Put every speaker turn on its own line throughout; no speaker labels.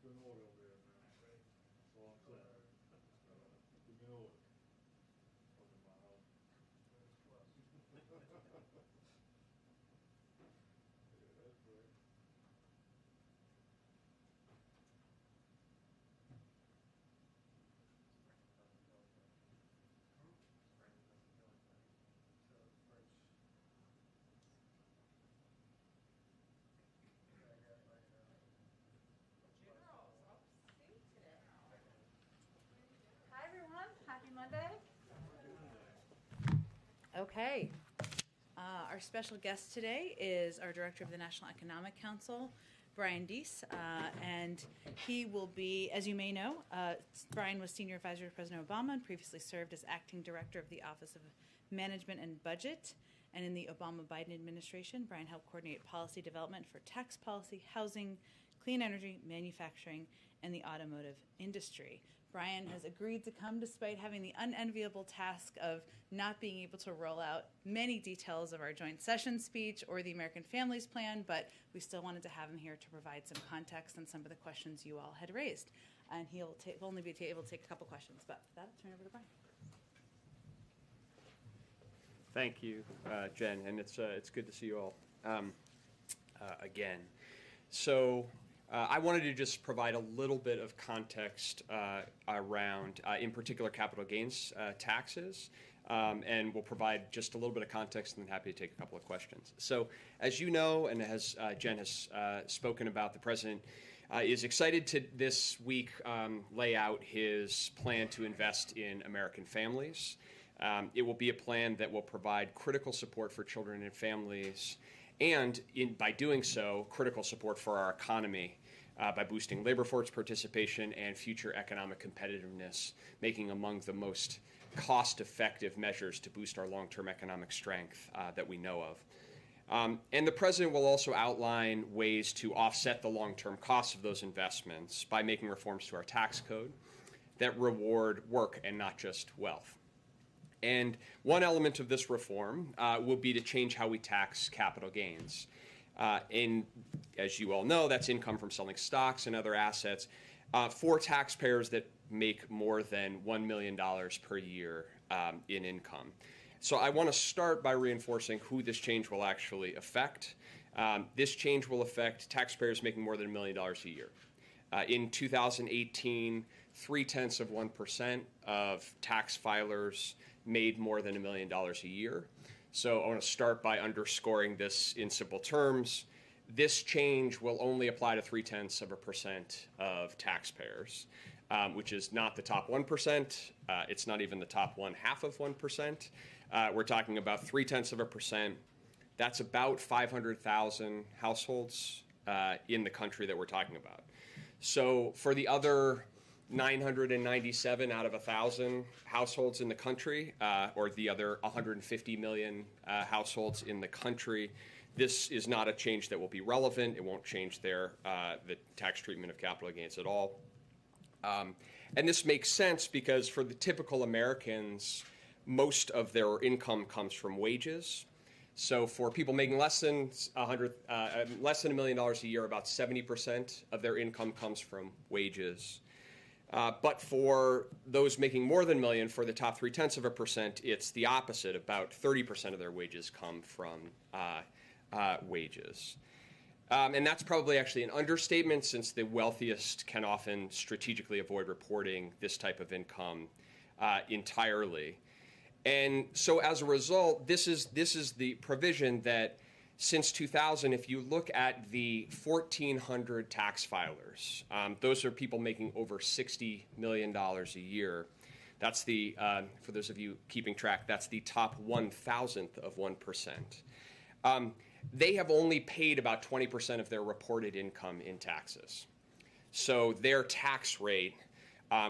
in order over there, man. All clear. Keep in order. Over my house. Yeah, that's great.
Hi, everyone. Happy Monday. Okay. Our special guest today is our director of the National Economic Council, Brian Deese, and he will be, as you may know, Brian was senior advisor to President Obama and previously served as acting director of the Office of Management and Budget. And in the Obama-Biden administration, Brian helped coordinate policy development for tax policy, housing, clean energy, manufacturing, and the automotive industry. Brian has agreed to come despite having the unenviable task of not being able to roll out many details of our joint session speech or the American Families Plan, but we still wanted to have him here to provide some context on some of the questions you all had raised. And he'll only be able to take a couple questions, but with that, I'll turn it over to Brian.
Thank you, Jen, and it's good to see you all again. So I wanted to just provide a little bit of context around, in particular, capital gains taxes, and we'll provide just a little bit of context, and then happy to take a couple of questions. So, as you know, and as Jen has spoken about, the president is excited to this week lay out his plan to invest in American families. It will be a plan that will provide critical support for children and families, and by doing so, critical support for our economy by boosting labor force participation and future economic competitiveness, making among the most cost-effective measures to boost our long-term economic strength that we know of. And the president will also outline ways to offset the long-term costs of those investments by making reforms to our tax code that reward work and not just wealth. And one element of this reform will be to change how we tax capital gains. As you all know, that's income from selling stocks and other assets for taxpayers that make more than $1 million per year in income. So I want to start by reinforcing who this change will actually affect. This change will affect taxpayers making more than $1 million a year. In 2018, 0.3% of tax filers made more than $1 million a year. So I want to start by underscoring this in simple terms. This change will only apply to 0.3% of taxpayers, which is not the top 1%. It's not even the top 0.5%. We're talking about 0.3%. That's about 500,000 households in the country that we're talking about. So for the other 997 out of 1,000 households in the country, or the other 150 million households in the country, this is not a change that will be relevant. It won't change the tax treatment of capital gains at all. And this makes sense because for the typical Americans, most of their income comes from wages. So for people making less than $1 million a year, about 70% of their income comes from wages. But for those making more than $1 million, for the top 0.3%, it's the opposite. About 30% of their wages come from wages. And that's probably actually an understatement, since the wealthiest can often strategically avoid reporting this type of income entirely. And so as a result, this is the provision that since 2000, if you look at the 1,400 tax filers, those are people making over $60 million a year. That's for those of you keeping track, that's the top 1,000th of 1%. They have only paid about 20% of their reported income in taxes. So their tax rate,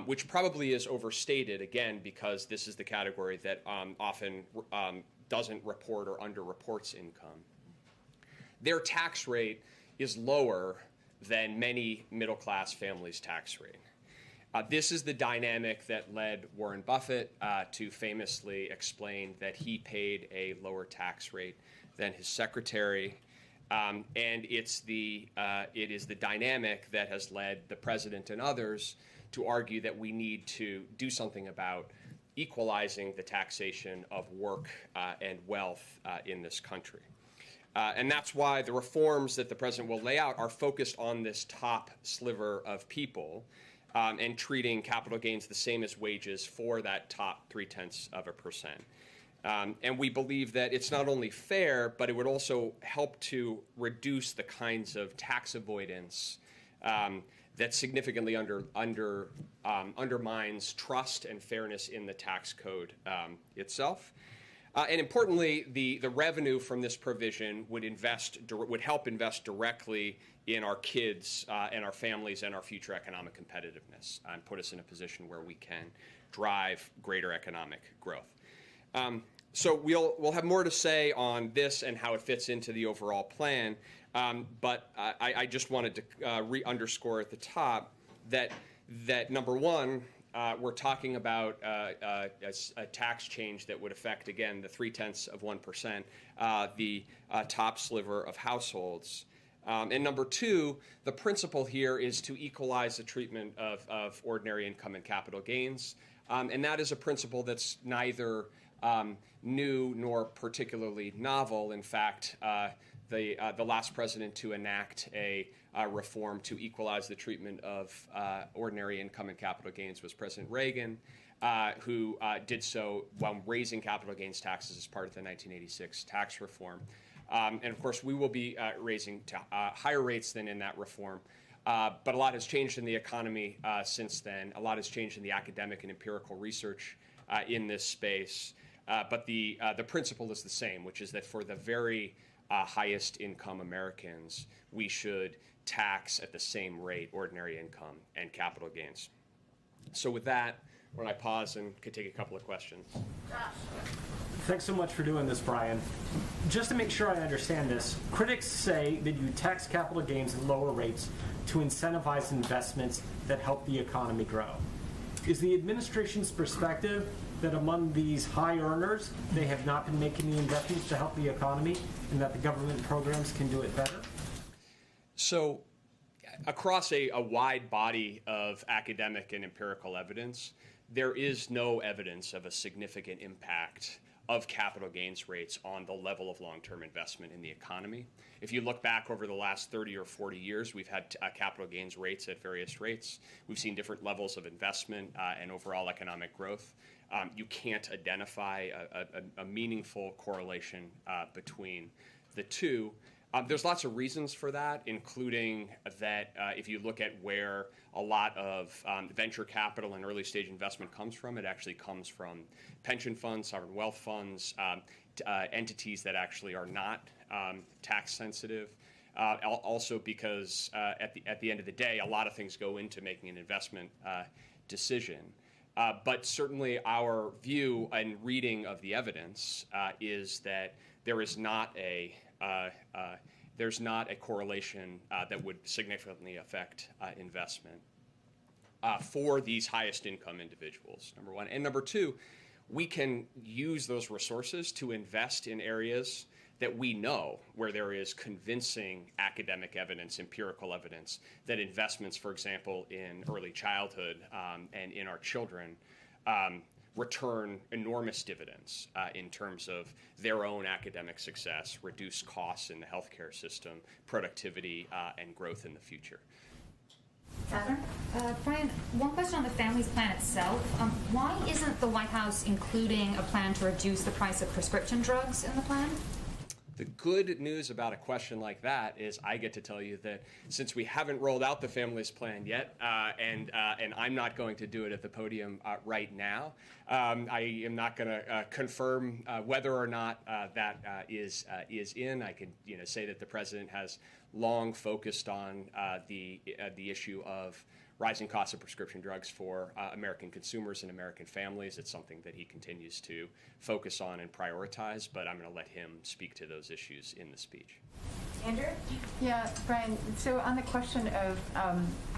which probably is overstated, again, because this is the category that often doesn't report or underreports income. Their tax rate is lower than many middle-class families' tax rate. This is the dynamic that led Warren Buffett to famously explain that he paid a lower tax rate than his secretary. And it is the dynamic that has led the president and others to argue that we need to do something about equalizing the taxation of work and wealth in this country. And that's why the reforms that the president will lay out are focused on this top sliver of people and treating capital gains the same as wages for that top 0.3%. And we believe that it's not only fair, but it would also help to reduce the kinds of tax avoidance that significantly undermines trust and fairness in the tax code itself. And importantly, the revenue from this provision would help invest directly in our kids and our families and our future economic competitiveness and put us in a position where we can drive greater economic growth. So we'll have more to say on this and how it fits into the overall plan. But I just wanted to underscore at the top that number one, we're talking about a tax change that would affect, again, the 0.3%, the top sliver of households. And number two, the principle here is to equalize the treatment of ordinary income and capital gains. And that is a principle that's neither new nor particularly novel. In fact, the last president to enact a reform to equalize the treatment of ordinary income and capital gains was President Reagan, who did so while raising capital gains taxes as part of the 1986 tax reform. And of course, we will be raising to higher rates than in that reform. But a lot has changed in the economy since then. A lot has changed in the academic and empirical research in this space. But the principle is the same, which is that for the very highest income Americans, we should tax at the same rate ordinary income and capital gains. So with that, when I pause and could take a couple of questions.
Thanks so much for doing this, Brian. Just to make sure I understand this, critics say that you tax capital gains at lower rates to incentivize investments that help the economy grow. Is the administration's perspective that among these high earners, they have not been making the investments to help the economy and that the government programs can do it better?
So across a wide body of academic and empirical evidence, there is no evidence of a significant impact of capital gains rates on the level of long-term investment in the economy. If you look back over the last 30 or 40 years, we've had capital gains rates at various rates. We've seen different levels of investment and overall economic growth. You can't identify a meaningful correlation between the two. There's lots of reasons for that, including that if you look at where a lot of venture capital and early stage investment comes from, it actually comes from pension funds, sovereign wealth funds, entities that actually are not tax sensitive. Also because at the end of the day, a lot of things go into making an investment decision. But certainly our view and reading of the evidence is that there is not a correlation that would significantly affect investment for these highest income individuals, number one. And number two, we can use those resources to invest in areas that we know where there is convincing academic evidence, empirical evidence, that investments, for example, in early childhood and in our children return enormous dividends in terms of their own academic success, reduced costs in the healthcare system, productivity, and growth in the future.
Catherine? Brian, one question on the Families Plan itself. Why isn't the White House including a plan to reduce the price of prescription drugs in the plan?
The good news about a question like that is I get to tell you that since we haven't rolled out the Families Plan yet, and I'm not going to do it at the podium right now, I am not going to confirm whether or not that is in. I can say that the president has long focused on the issue of rising costs of prescription drugs for American consumers and American families. It's something that he continues to focus on and prioritize, but I'm going to let him speak to those issues in the speech.
Andrew?
Yeah, Brian, so on the question of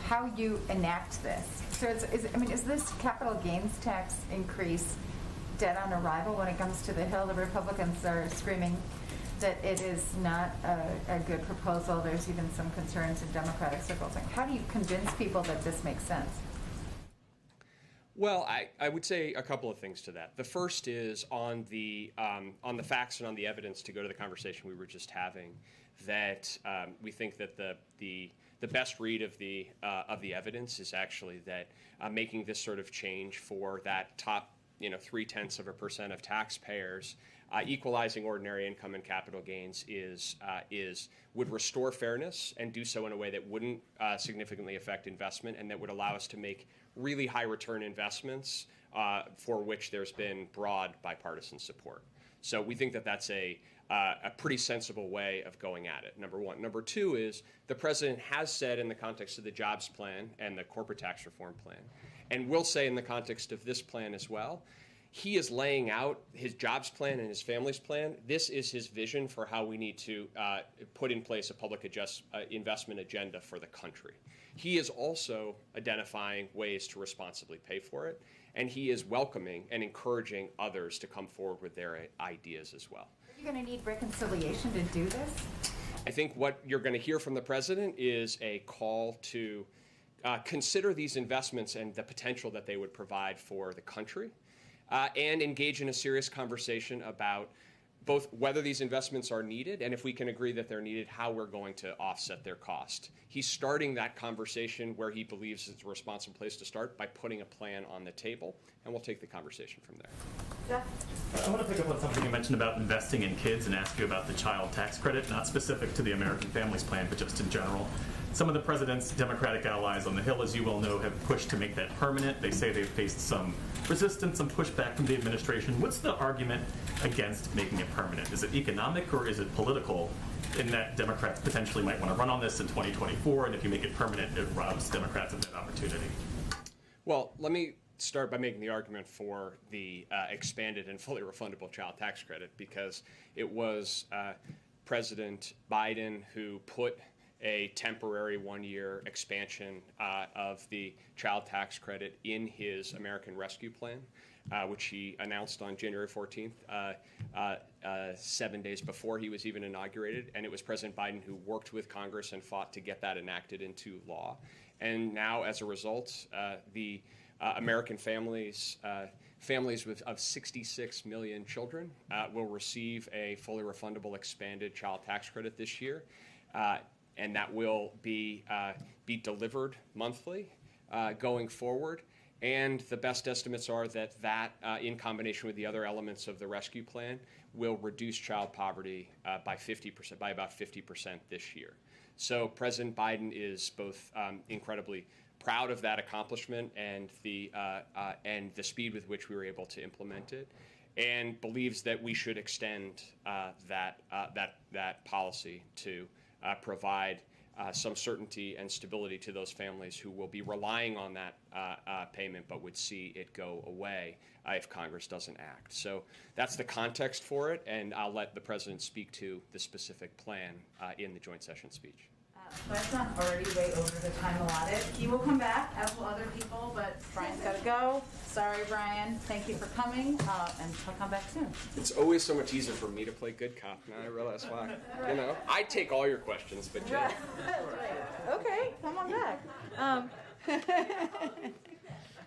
how you enact this, so is this capital gains tax increase dead on arrival when it comes to the Hill? The Republicans are screaming that it is not a good proposal. There's even some concerns in Democratic circles. Like, how do you convince people that this makes sense?
Well, I would say a couple of things to that. The first is on the facts and on the evidence, to go to the conversation we were just having, that we think that the best read of the evidence is actually that making this sort of change for that top 0.3% of taxpayers, equalizing ordinary income and capital gains would restore fairness and do so in a way that wouldn't significantly affect investment, and that would allow us to make really high return investments for which there's been broad bipartisan support. So we think that that's a pretty sensible way of going at it, number one. Number two is the president has said in the context of the jobs plan and the corporate tax reform plan, and will say in the context of this plan as well, he is laying out his jobs plan and his family's plan. This is his vision for how we need to put in place a public investment agenda for the country. He is also identifying ways to responsibly pay for it, and he is welcoming and encouraging others to come forward with their ideas as well.
Are you going to need reconciliation to do this?
I think what you're going to hear from the president is a call to consider these investments and the potential that they would provide for the country, and engage in a serious conversation about both whether these investments are needed, and if we can agree that they're needed, how we're going to offset their cost. He's starting that conversation where he believes it's a responsible place to start, by putting a plan on the table, and we'll take the conversation from there.
Jeff?
I want to pick up on something you mentioned about investing in kids and ask you about the child tax credit, not specific to the American Families Plan, but just in general. Some of the president's Democratic allies on the Hill, as you well know, have pushed to make that permanent. They say they've faced some resistance, some pushback from the administration. What's the argument against making it permanent? Is it economic or is it political, in that Democrats potentially might want to run on this in 2024, and if you make it permanent, it robs Democrats of that opportunity?
Well, let me start by making the argument for the expanded and fully refundable child tax credit, because it was President Biden who put a temporary one-year expansion of the child tax credit in his American Rescue Plan, which he announced on January 14th, 7 days before he was even inaugurated. And it was President Biden who worked with Congress and fought to get that enacted into law. And now, as a result, the American families of 66 million children will receive a fully refundable expanded child tax credit this year. And that will be delivered monthly going forward. And the best estimates are that in combination with the other elements of the rescue plan, will reduce child poverty by about 50% this year. So President Biden is both incredibly proud of that accomplishment and the speed with which we were able to implement it, and believes that we should extend that policy to provide some certainty and stability to those families who will be relying on that payment, but would see it go away if Congress doesn't act. So that's the context for it, and I'll let the president speak to the specific plan in the joint session speech.
I've gone already way over the time allotted. He will come back, as will other people, but Brian's got to go. Sorry, Brian. Thank you for coming, and he'll come back soon.
It's always so much easier for me to play good cop. Now I realize why.
Right.
You know, I take all your questions, but Jen.
Right. Okay, come on back.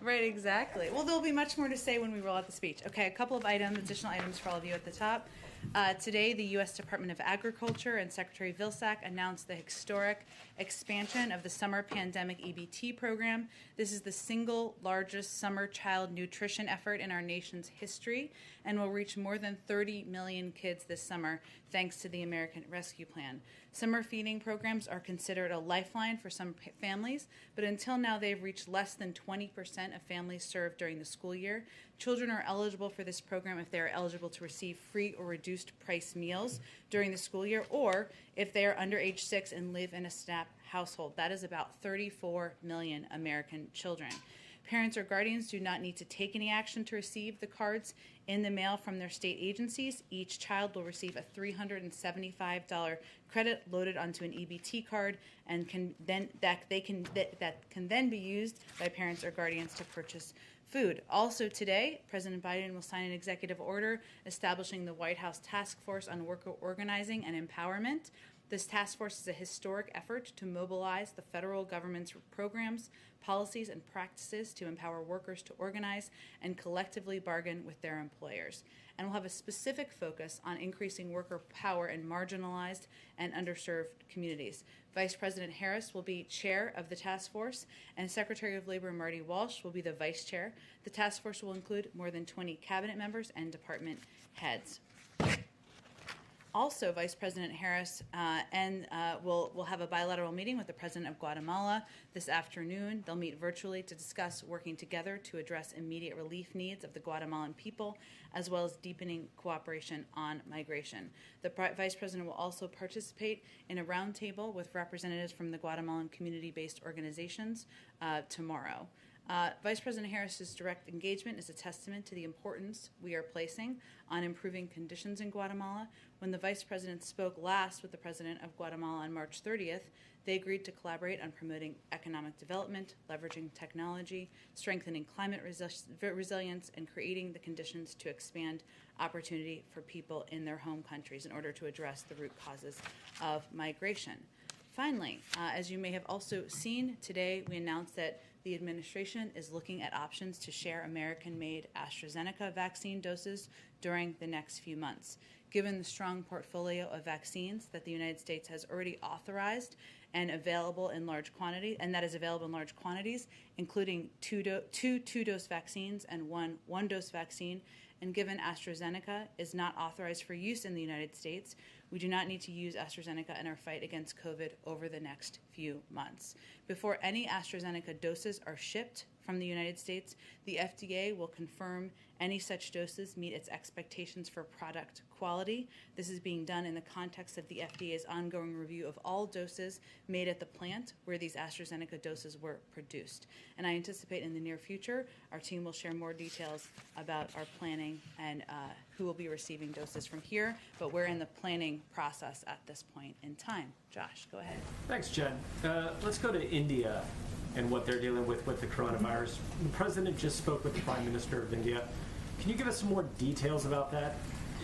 Right, exactly. Well, there'll be much more to say when we roll out the speech. Okay, a couple of additional items for all of you at the top. Today, the U.S. Department of Agriculture and Secretary Vilsack announced the historic expansion of the summer pandemic EBT program. This is the single largest summer child nutrition effort in our nation's history, and will reach more than 30 million kids this summer, thanks to the American Rescue Plan. Summer feeding programs are considered a lifeline for some families, but until now they've reached less than 20% of families served during the school year. Children are eligible for this program if they are eligible to receive free or reduced price meals during the school year, or if they are under age 6 and live in a SNAP household. That is about 34 million American children. Parents or guardians do not need to take any action to receive the cards in the mail from their state agencies. Each child will receive a $375 credit loaded onto an EBT card, and that can then be used by parents or guardians to purchase Food. Also today, President Biden will sign an executive order establishing the White House Task Force on Worker Organizing and Empowerment. This task force is a historic effort to mobilize the federal government's programs, policies, and practices to empower workers to organize and collectively bargain with their employers. And will have a specific focus on increasing worker power in marginalized and underserved communities. Vice President Harris will be chair of the task force, and Secretary of Labor Marty Walsh will be the vice chair. The task force will include more than 20 cabinet members and department heads. Also, Vice President Harris will have a bilateral meeting with the President of Guatemala this afternoon. They'll meet virtually to discuss working together to address immediate relief needs of the Guatemalan people, as well as deepening cooperation on migration. The Vice President will also participate in a roundtable with representatives from the Guatemalan community-based organizations tomorrow. Vice President Harris's direct engagement is a testament to the importance we are placing on improving conditions in Guatemala. When the Vice President spoke last with the President of Guatemala on March 30th, they agreed to collaborate on promoting economic development, leveraging technology, strengthening climate resilience, and creating the conditions to expand opportunity for people in their home countries in order to address the root causes of migration. Finally, as you may have also seen today, we announced that the administration is looking at options to share American-made AstraZeneca vaccine doses during the next few months. Given the strong portfolio of vaccines that the United States has already authorized and available in large quantity, and that is available in large quantities, including two-dose vaccines and one-dose vaccine, and given AstraZeneca is not authorized for use in the United States, we do not need to use AstraZeneca in our fight against COVID over the next few months. Before any AstraZeneca doses are shipped from the United States, the FDA will confirm any such doses meet its expectations for product quality. This is being done in the context of the FDA's ongoing review of all doses made at the plant where these AstraZeneca doses were produced. And I anticipate in the near future, our team will share more details about our planning and who will be receiving doses from here, but we're in the planning process at this point in time. Josh, go ahead.
Thanks, Jen. Let's go to India and what they're dealing with the coronavirus. The president just spoke with the Prime Minister of India. Can you give us some more details about that?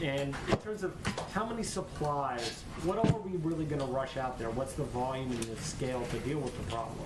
And in terms of how many supplies, what are we really going to rush out there? What's the volume and the scale to deal with the problem?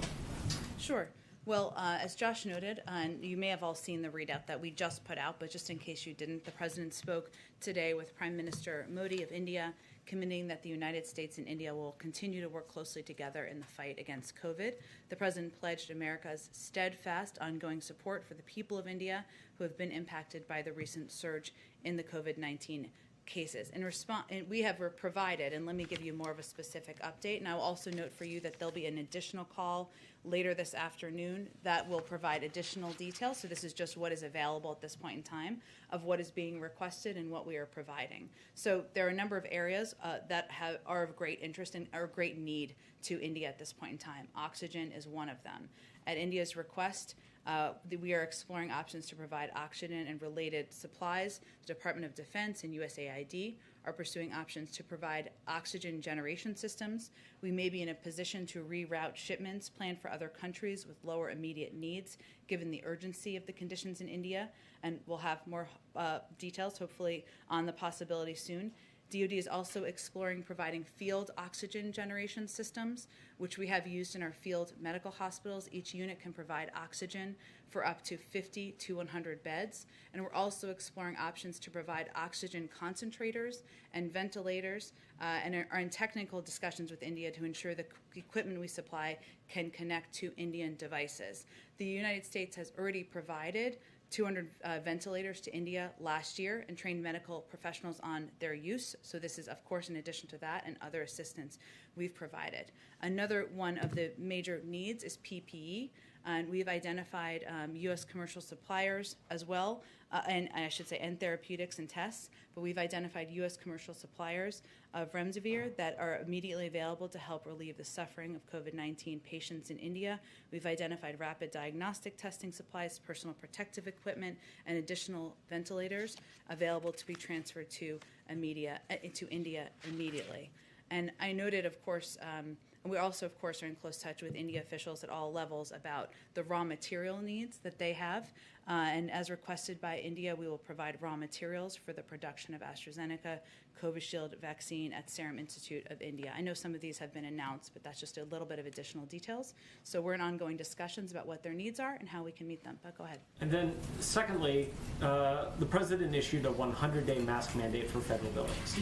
Sure. Well, as Josh noted, and you may have all seen the readout that we just put out, but just in case you didn't, the president spoke today with Prime Minister Modi of India, committing that the United States and India will continue to work closely together in the fight against COVID. The president pledged America's steadfast ongoing support for the people of India who have been impacted by the recent surge in the COVID-19 cases. In response, we have provided, and let me give you more of a specific update, and I will also note for you that there'll be an additional call later this afternoon that will provide additional details. So this is just what is available at this point in time of what is being requested and what we are providing. So there are a number of areas that are of great interest and are of great need to India at this point in time. Oxygen is one of them. At India's request, we are exploring options to provide oxygen and related supplies. The Department of Defense and USAID are pursuing options to provide oxygen generation systems. We may be in a position to reroute shipments planned for other countries with lower immediate needs, given the urgency of the conditions in India, and we'll have more details, hopefully, on the possibility soon. DoD is also exploring providing field oxygen generation systems, which we have used in our field medical hospitals. Each unit can provide oxygen for up to 50 to 100 beds. And we're also exploring options to provide oxygen concentrators and ventilators and are in technical discussions with India to ensure the equipment we supply can connect to Indian devices. The United States has already provided 200 ventilators to India last year and trained medical professionals on their use. So this is, of course, in addition to that and other assistance we've provided. Another one of the major needs is PPE. And we've identified U.S. commercial suppliers as well, and therapeutics and tests, but we've identified U.S. commercial suppliers of remdesivir that are immediately available to help relieve the suffering of COVID-19 patients in India. We've identified rapid diagnostic testing supplies, personal protective equipment, and additional ventilators available to be transferred to India immediately. And I noted, of course, and we also, of course, are in close touch with India officials at all levels about the raw material needs that they have. And as requested by India, we will provide raw materials for the production of AstraZeneca Covishield vaccine at Serum Institute of India. I know some of these have been announced, but that's just a little bit of additional details. So we're in ongoing discussions about what their needs are and how we can meet them. But go ahead.
And then, secondly, the president issued a 100-day mask mandate for federal buildings.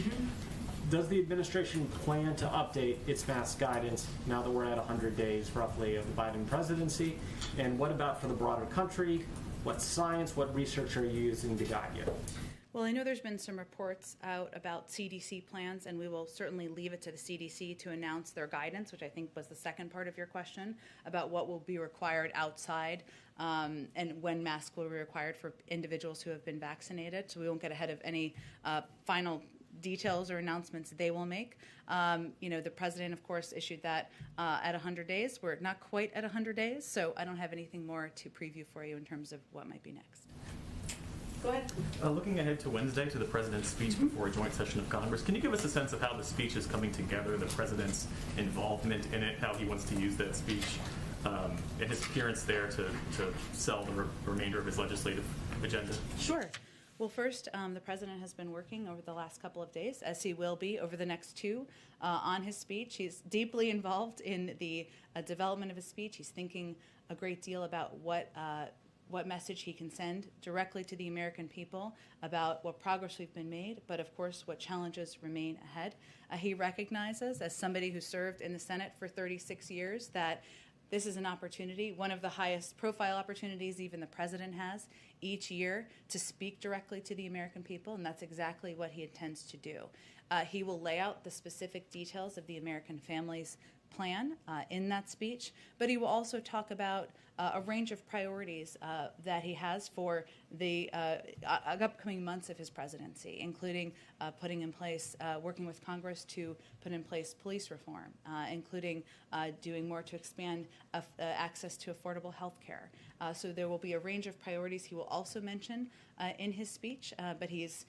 Does the administration plan to update its mask guidance now that we're at 100 days roughly of the Biden presidency? And what about for the broader country? What science, what research are you using to guide you?
Well, I know there's been some reports out about CDC plans, and we will certainly leave it to the CDC to announce their guidance, which I think was the second part of your question, about what will be required outside and when masks will be required for individuals who have been vaccinated. So we won't get ahead of any final details or announcements they will make. The president, of course, issued that at 100 days. We're not quite at 100 days, so I don't have anything more to preview for you in terms of what might be next. Go ahead.
Looking ahead to Wednesday, to the president's speech before a joint session of Congress, can you give us a sense of how the speech is coming together, the president's involvement in it, how he wants to use that speech, and his appearance there to sell the remainder of his legislative agenda?
Sure. Well, first, the president has been working over the last couple of days, as he will be over the next two, on his speech. He's deeply involved in the development of his speech. He's thinking a great deal about what message he can send directly to the American people about what progress we've been made, but of course what challenges remain ahead. He recognizes, as somebody who served in the Senate for 36 years, that this is an opportunity, one of the highest profile opportunities even the president has each year, to speak directly to the American people, and that's exactly what he intends to do. He will lay out the specific details of the American Families Plan in that speech, but he will also talk about a range of priorities that he has for the upcoming months of his presidency, including putting in place, working with Congress to put in place police reform, including doing more to expand access to affordable health care. So there will be a range of priorities he will also mention in his speech, but he's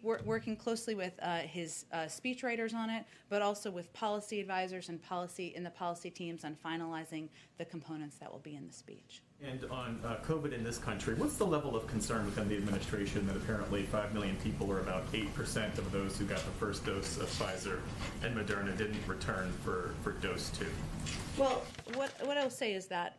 working closely with his speechwriters on it, but also with policy advisors and the policy teams on finalizing the components that will be in the speech.
And on COVID in this country, what's the level of concern within the administration that apparently 5 million people, or about 8% of those who got the first dose of Pfizer and Moderna, didn't return for dose 2?
Well, what I'll say is that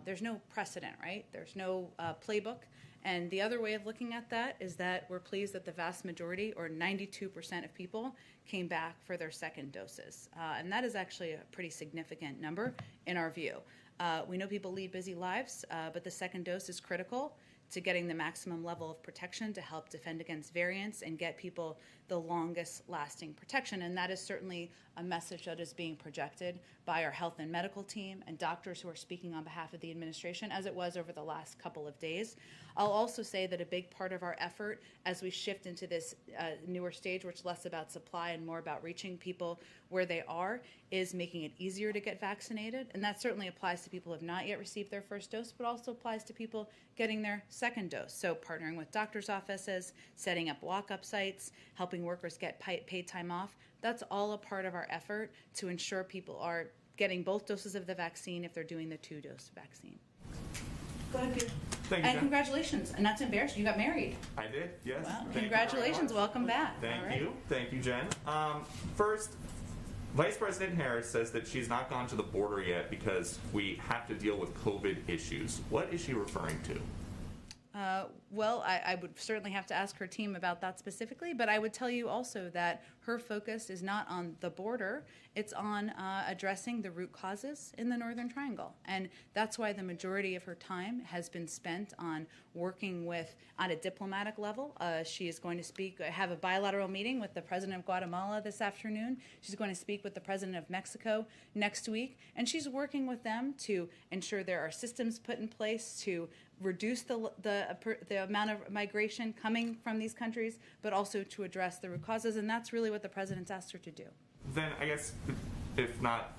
there's no precedent, right? There's no playbook. And the other way of looking at that is that we're pleased that the vast majority, or 92% of people, came back for their second doses. And that is actually a pretty significant number in our view. We know people lead busy lives, but the second dose is critical to getting the maximum level of protection to help defend against variants and get people the longest lasting protection. And that is certainly a message that is being projected by our health and medical team and doctors who are speaking on behalf of the administration, as it was over the last couple of days. I'll also say that a big part of our effort as we shift into this newer stage, which is less about supply and more about reaching people where they are, is making it easier to get vaccinated. And that certainly applies to people who have not yet received their first dose, but also applies to people getting their second dose. So partnering with doctors' offices, setting up walk-up sites, helping workers get paid time off, that's all a part of our effort to ensure people are getting both doses of the vaccine if they're doing the 2-dose vaccine. Go ahead, Peter.
Thank you,
and
Jen.
congratulations. And not to embarrass you, got married.
I did, yes.
Well,
Thank you
congratulations.
very much.
Welcome back.
Thank
All right.
you. Thank you, Jen. First, Vice President Harris says that she's not gone to the border yet because we have to deal with COVID issues. What is she referring to?
Well, I would certainly have to ask her team about that specifically, but I would tell you also that her focus is not on the border, it's on addressing the root causes in the Northern Triangle. And that's why the majority of her time has been spent on working with, on a diplomatic level. She is going to have a bilateral meeting with the President of Guatemala this afternoon. She's going to speak with the President of Mexico next week, and she's working with them to ensure there are systems put in place to reduce the amount of migration coming from these countries, but also to address the root causes, and that's really what the president's asked her to do.
Then I guess, if not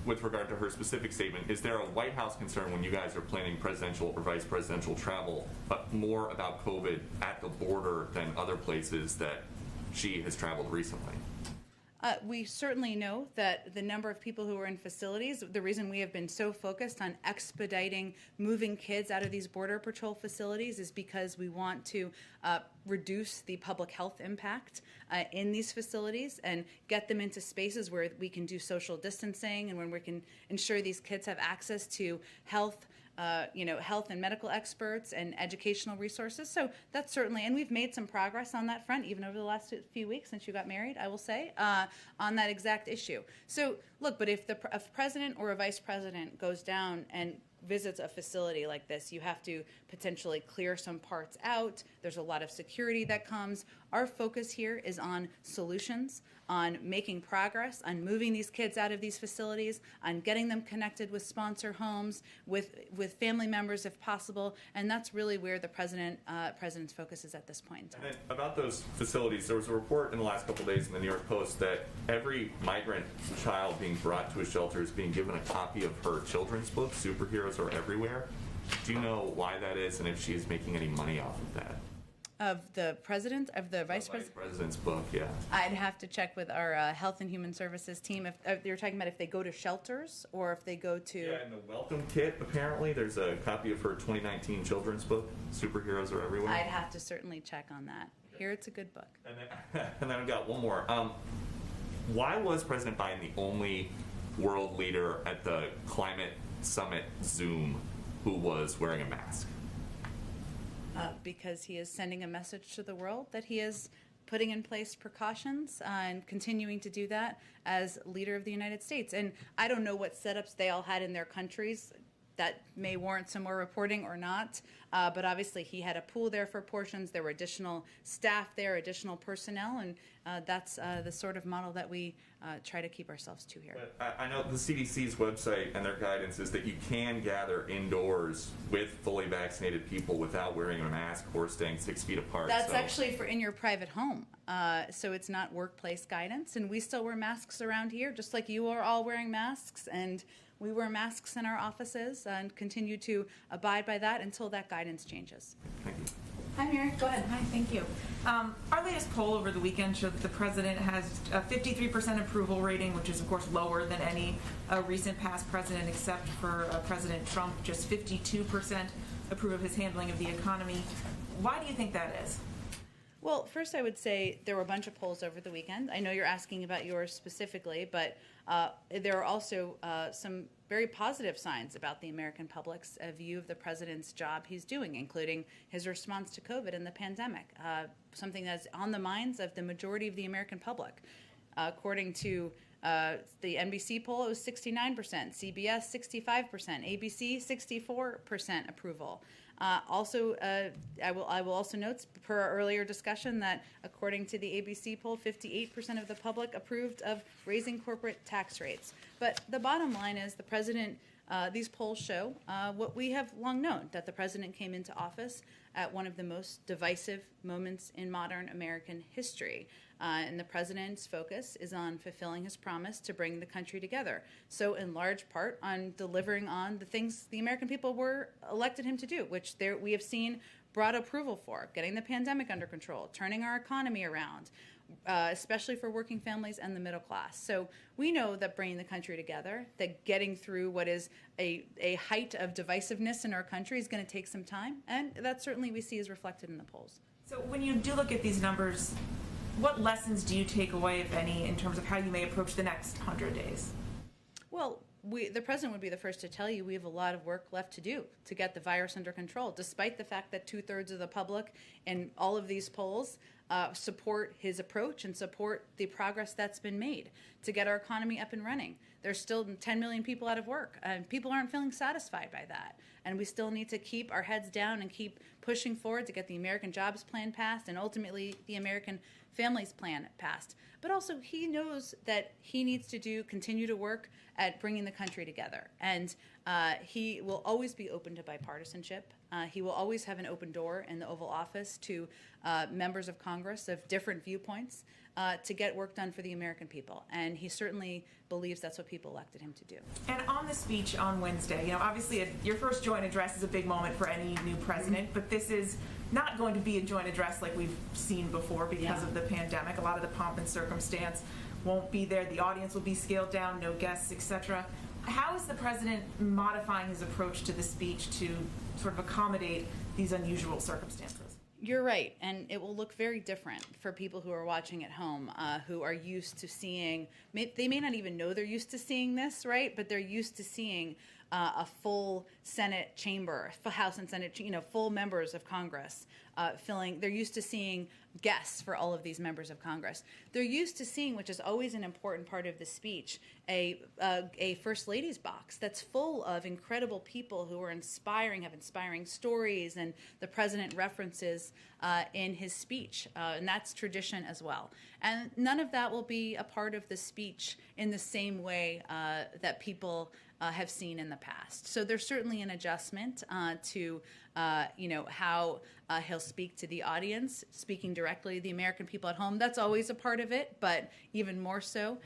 with regard to her specific statement, is there a White House concern when you guys are planning presidential or vice presidential travel, but more about COVID at the border than other places that she has traveled recently?
We certainly know that the number of people who are in facilities, the reason we have been so focused on expediting moving kids out of these Border Patrol facilities is because we want to reduce the public health impact in these facilities and get them into spaces where we can do social distancing and when we can ensure these kids have access to health and medical experts and educational resources. So that's certainly, and we've made some progress on that front, even over the last few weeks since you got married, I will say, on that exact issue. So look, but if a president or a vice president goes down and visits a facility like this, you have to potentially clear some parts out. There's a lot of security that comes. Our focus here is on solutions, on making progress, on moving these kids out of these facilities, on getting them connected with sponsor homes, with family members if possible, and that's really where the president's focus is at this point in time.
And then about those facilities, there was a report in the last couple of days in the New York Post that every migrant child being brought to a shelter is being given a copy of her children's book, Superheroes Are Everywhere. Do you know why that is and if she's making any money off of that?
Of the president, of the vice president?
Vice President's book, yeah.
I'd have to check with our Health and Human Services team if you're talking about if they go to shelters or if they go to...
Yeah, in the welcome kit, apparently, there's a copy of her 2019 children's book, Superheroes Are Everywhere.
I'd have to certainly check on that. Here, it's a good book.
And then I've got one more. Why was President Biden the only world leader at the Climate Summit Zoom who was wearing a mask?
Because he is sending a message to the world that he is putting in place precautions and continuing to do that as leader of the United States. And I don't know what setups they all had in their countries. That may warrant some more reporting or not, but obviously he had a pool there for portions. There were additional staff there, additional personnel, and that's the sort of model that we try to keep ourselves to here.
But I know the CDC's website and their guidance is that you can gather indoors with fully vaccinated people without wearing a mask or staying 6 feet apart.
That's actually for in your private home, so it's not workplace guidance, and we still wear masks around here, just like you are all wearing masks, and we wear masks in our offices and continue to abide by that until that guidance changes.
Thank you.
Hi, Mary. Go ahead.
Hi, thank you. Our latest poll over the weekend showed that the president has a 53% approval rating, which is, of course, lower than any recent past president, except for President Trump. Just 52% approve of his handling of the economy. Why do you think that is?
Well, first I would say there were a bunch of polls over the weekend. I know you're asking about yours specifically, but there are also some very positive signs about the American public's view of the president's job he's doing, including his response to COVID and the pandemic, something that's on the minds of the majority of the American public. According to the NBC poll, it was 69%, CBS 65%, ABC 64% approval. I will also note, per our earlier discussion, that according to the ABC poll, 58% of the public approved of raising corporate tax rates. But the bottom line is the president, these polls show what we have long known, that the president came into office at one of the most divisive moments in modern American history. And the president's focus is on fulfilling his promise to bring the country together. So in large part on delivering on the things the American people were elected him to do, which we have seen broad approval for, getting the pandemic under control, turning our economy around, especially for working families and the middle class. So we know that bringing the country together, that getting through what is a height of divisiveness in our country is going to take some time, and that certainly we see is reflected in the polls.
So when you do look at these numbers, what lessons do you take away, if any, in terms of how you may approach the next 100 days?
Well, the president would be the first to tell you we have a lot of work left to do to get the virus under control, despite the fact that 2/3 of the public in all of these polls support his approach and support the progress that's been made to get our economy up and running. There's still 10 million people out of work, and people aren't feeling satisfied by that. And we still need to keep our heads down and keep pushing forward to get the American Jobs Plan passed and ultimately the American Families Plan passed. But also he knows that he needs to continue to work at bringing the country together. And he will always be open to bipartisanship. He will always have an open door in the Oval Office to members of Congress of different viewpoints to get work done for the American people. And he certainly believes that's what people elected him to do.
And on the speech on Wednesday, obviously your first joint address is a big moment for any new president, but this is not going to be a joint address like we've seen before because of the pandemic, a lot of the pomp and circumstance. won't be there. The audience will be scaled down, no guests, etc. How is the president modifying his approach to the speech to sort of accommodate these unusual circumstances?
You're right, and it will look very different for people who are watching at home, who are used to seeing, they may not even know they're used to seeing this, right? But they're used to seeing a full Senate chamber, full House and Senate, full members of Congress filling. They're used to seeing guests for all of these members of Congress. They're used to seeing, which is always an important part of the speech, a First Lady's box that's full of incredible people who are inspiring, have inspiring stories, and the president references in his speech, and that's tradition as well. And none of that will be a part of the speech in the same way that people have seen in the past. So there's certainly an adjustment to how he'll speak to the audience, speaking directly to the American people at home. That's always a part of it, but even more so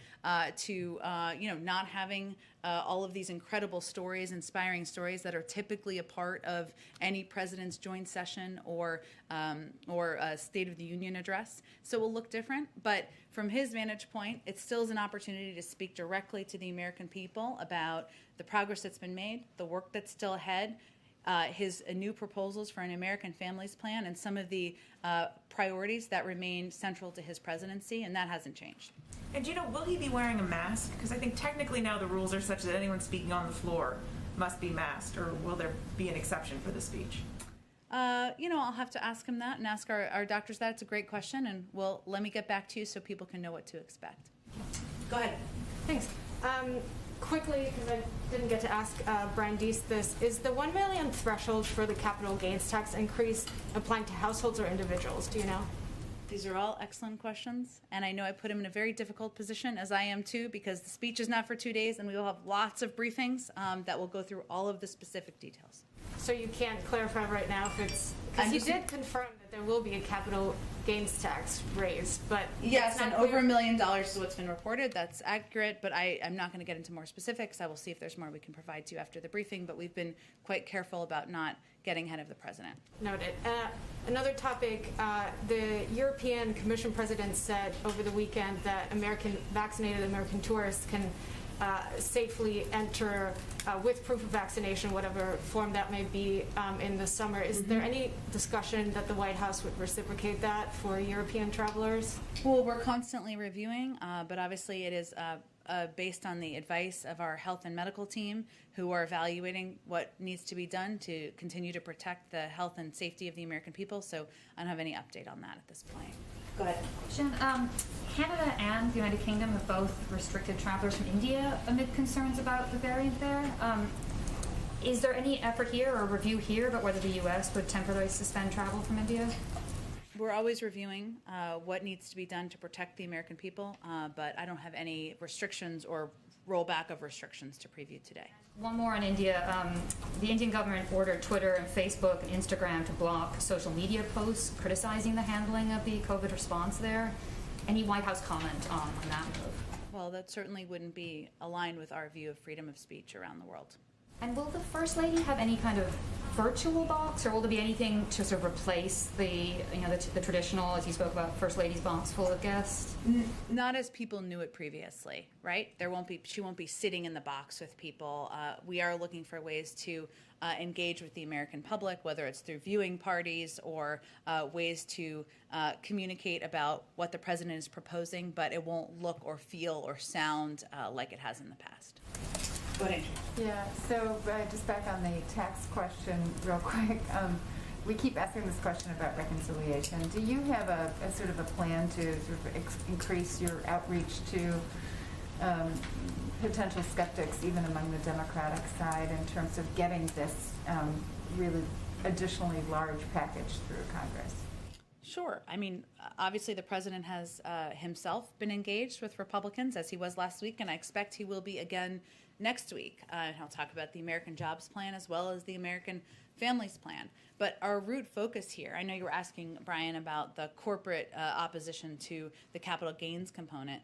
to not having all of these incredible stories, inspiring stories that are typically a part of any president's joint session or a State of the Union address. So it will look different, but from his vantage point, it still is an opportunity to speak directly to the American people about the progress that's been made, the work that's still ahead, his new proposals for an American Families Plan, and some of the priorities that remain central to his presidency, and that hasn't changed.
And will he be wearing a mask? Because I think technically now the rules are such that anyone speaking on the floor must be masked, or will there be an exception for the speech?
I'll have to ask him that and ask our doctors that. It's a great question, and let me get back to you so people can know what to expect. Go ahead.
Thanks. Quickly, because I didn't get to ask Brian Deese this, is the $1 million threshold for the capital gains tax increase applying to households or individuals? Do you know?
These are all excellent questions, and I know I put him in a very difficult position, as I am too, because the speech is not for 2 days, and we will have lots of briefings that will go through all of the specific details.
So you can't clarify right now if it's... Because you did confirm that there will be a capital gains tax raise, but...
Yes, and over $1 million is what's been reported. That's accurate, but I'm not going to get into more specifics. I will see if there's more we can provide to you after the briefing, but we've been quite careful about not getting ahead of the president.
Noted. Another topic, the European Commission president said over the weekend that vaccinated American tourists can safely enter with proof of vaccination, whatever form that may be, in the summer. Is there any discussion that the White House would reciprocate that for European travelers?
Well, we're constantly reviewing, but obviously it is based on the advice of our health and medical team, who are evaluating what needs to be done to continue to protect the health and safety of the American people. So I don't have any update on that at this point. Go ahead.
Jen, Canada and the United Kingdom have both restricted travelers from India amid concerns about the variant there. Is there any effort here or review here about whether the U.S. would temporarily suspend travel from India?
We're always reviewing what needs to be done to protect the American people, but I don't have any restrictions or rollback of restrictions to preview today.
One more on India. The Indian government ordered Twitter and Facebook and Instagram to block social media posts criticizing the handling of the COVID response there. Any White House comment on that move?
Well, that certainly wouldn't be aligned with our view of freedom of speech around the world.
And will the First Lady have any kind of virtual box, or will there be anything to sort of replace the traditional, as you spoke about, First Lady's box full of guests?
Not as people knew it previously, right? She won't be sitting in the box with people. We are looking for ways to engage with the American public, whether it's through viewing parties or ways to communicate about what the president is proposing, but it won't look or feel or sound like it has in the past. Go ahead.
Yeah, so just back on the tax question real quick. We keep asking this question about reconciliation. Do you have a sort of a plan to sort of increase your outreach to potential skeptics, even among the Democratic side, in terms of getting this really additionally large package through Congress?
Sure. I mean, obviously the president has himself been engaged with Republicans, as he was last week, and I expect he will be again next week. He'll talk about the American Jobs Plan as well as the American Families Plan. But our root focus here, I know you were asking, Brian, about the corporate opposition to the capital gains component.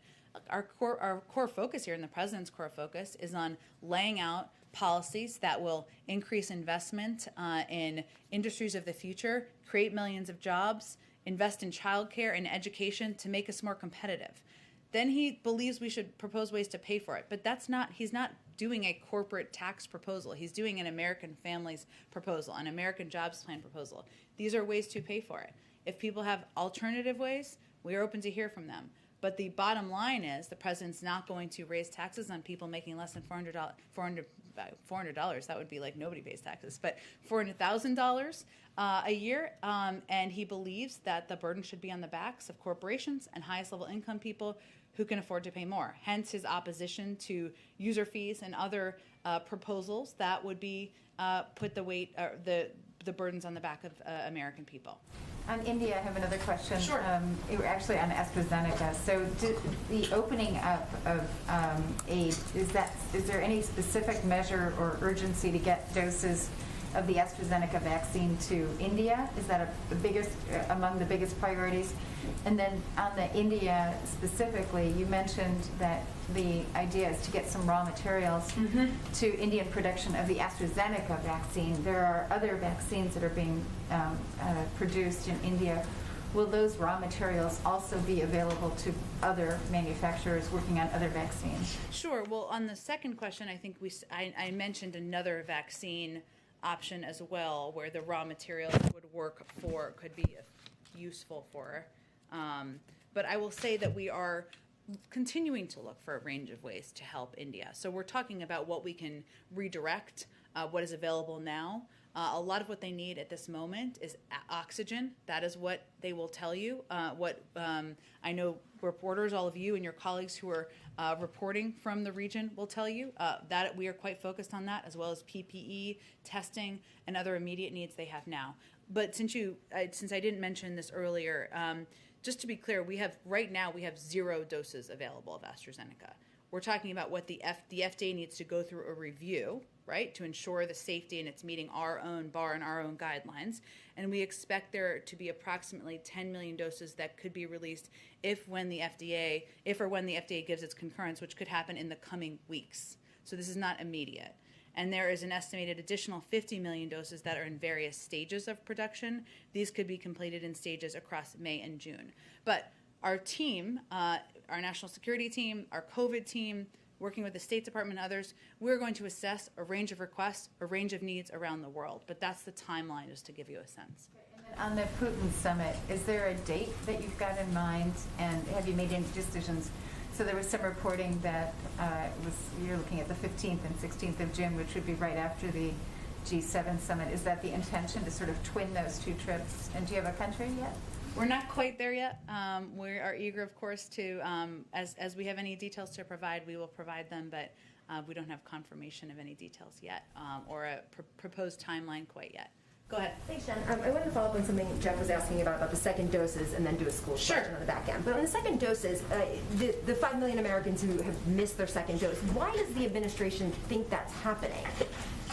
Our core focus here, and the president's core focus, is on laying out policies that will increase investment in industries of the future, create millions of jobs, invest in childcare and education to make us more competitive. Then he believes we should propose ways to pay for it. But he's not doing a corporate tax proposal. He's doing an American families proposal, an American jobs plan proposal. These are ways to pay for it. If people have alternative ways, we are open to hear from them. But the bottom line is the president's not going to raise taxes on people making less than $400. That would be like nobody pays taxes, but $400,000 a year. And he believes that the burden should be on the backs of corporations and highest level income people who can afford to pay more. Hence his opposition to user fees and other proposals that would be put the weight, the burdens on the back of American people.
On India, I have another question.
Sure.
You were actually on AstraZeneca. So the opening up of aid, is there any specific measure or urgency to get doses of the AstraZeneca vaccine to India? Is that among the biggest priorities? And then on the India specifically, you mentioned that the idea is to get some raw materials to Indian production of the AstraZeneca vaccine. There are other vaccines that are being produced in India. Will those raw materials also be available to other manufacturers working on other vaccines?
Sure. Well, on the second question, I think I mentioned another vaccine option as well, where the raw materials could be useful for. But I will say that we are continuing to look for a range of ways to help India. So we're talking about what we can redirect, what is available now. A lot of what they need at this moment is oxygen. That is what they will tell you. I know reporters, all of you and your colleagues who are reporting from the region will tell you that we are quite focused on that, as well as PPE, testing, and other immediate needs they have now. But since I didn't mention this earlier, just to be clear, right now we have 0 doses available of AstraZeneca. We're talking about what the FDA needs to go through a review, right, to ensure the safety and it's meeting our own bar and our own guidelines. And we expect there to be approximately 10 million doses that could be released if or when the FDA gives its concurrence, which could happen in the coming weeks. So this is not immediate. And there is an estimated additional 50 million doses that are in various stages of production. These could be completed in stages across May and June. But our team, our national security team, our COVID team, working with the State Department and others, we're going to assess a range of requests, a range of needs around the world. But that's the timeline, just to give you a sense.
And then on the Putin Summit, is there a date that you've got in mind, and have you made any decisions? So there was some reporting that you're looking at the 15th and 16th of June, which would be right after the G7 summit. Is that the intention, to sort of twin those two trips? And do you have a country yet?
We're not quite there yet. We are eager, of course, to, as we have any details to provide, we will provide them, but we don't have confirmation of any details yet or a proposed timeline quite yet. Go ahead.
Thanks, Jen. I wanted to follow up on something Jeff was asking about the second doses and then do a school question on the back end. But on the second doses, the 5 million Americans who have missed their second dose, why does the administration think that's happening?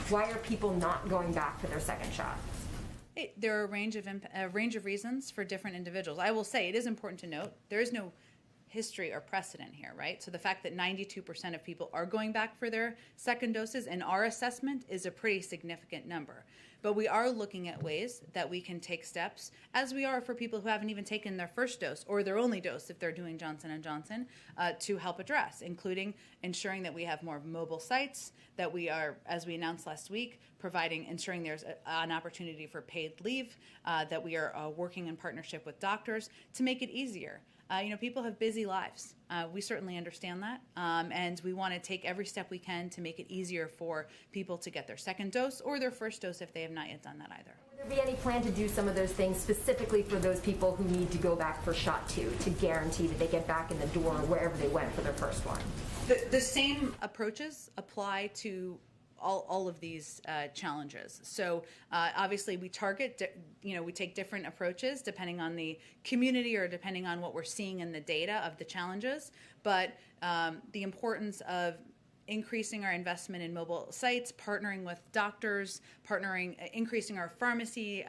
Why are people not going back for their second shot?
There are a range of reasons for different individuals. I will say it is important to note there is no history or precedent here, right? So the fact that 92% of people are going back for their second doses in our assessment is a pretty significant number. But we are looking at ways that we can take steps, as we are for people who haven't even taken their first dose or their only dose if they're doing Johnson & Johnson, to help address, including ensuring that we have more mobile sites, that we are, as we announced last week, ensuring there's an opportunity for paid leave, that we are working in partnership with doctors to make it easier. People have busy lives. We certainly understand that, and we want to take every step we can to make it easier for people to get their second dose or their first dose if they have not yet done that either.
Would there be any plan to do some of those things specifically for those people who need to go back for shot 2 to guarantee that they get back in the door wherever they went for their first one?
The same approaches apply to all of these challenges. So obviously we target, we take different approaches depending on the community or depending on what we're seeing in the data of the challenges. But the importance of increasing our investment in mobile sites, partnering with doctors, increasing our pharmacy